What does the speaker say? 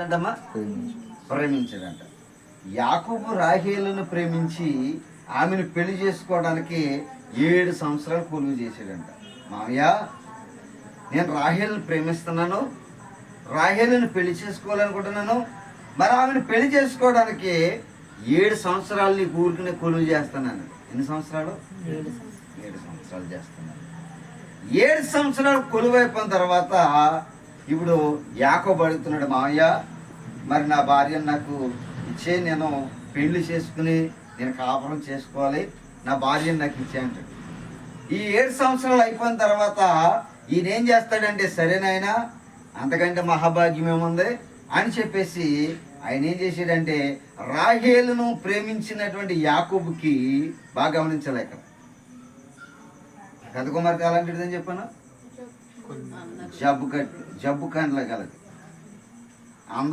అంటమ్మా ప్రేమించాడంట. యాకోబు రాహేలును ప్రేమించి ఆమెను పెళ్లి చేసుకోవడానికి 7 సంవత్సరాలు కొలువు చేశాడంట. మామయ్య, నేను రాహేలును ప్రేమిస్తున్నాను, రాహేలును పెళ్లి చేసుకోవాలనుకుంటున్నాను, మరి ఆమెను పెళ్లి చేసుకోవడానికి 7 సంవత్సరాలు నీ ఊరికి కొలువు చేస్తున్నాను. ఎన్ని సంవత్సరాలు? 7 సంవత్సరాలు చేస్తున్నాను. 7 సంవత్సరాలు కొలువు అయిపోయిన తర్వాత ఇప్పుడు యాకోబు అడుగుతున్నాడు, మామయ్య మరి నా భార్యను నాకు ఇచ్చే, నేను పెళ్లి చేసుకుని నేను కాపురం చేసుకోవాలి, నా భార్యను నాకు ఇచ్చే అంటాడు. ఈ 7 సంవత్సరాలు అయిపోయిన తర్వాత ఈయన ఏం చేస్తాడంటే, సరేనాయన అంతకంటే మహాభాగ్యం ఏముంది అని చెప్పేసి ఆయన ఏం చేశాడంటే, రాహేలును ప్రేమించినటువంటి యాకోబుకి బాగా గమనించాలి. ఇక్కడ పెద్ద కుమార్తె అలాంటిదని చెప్పాను, జబ్బు కండ్ల కలది.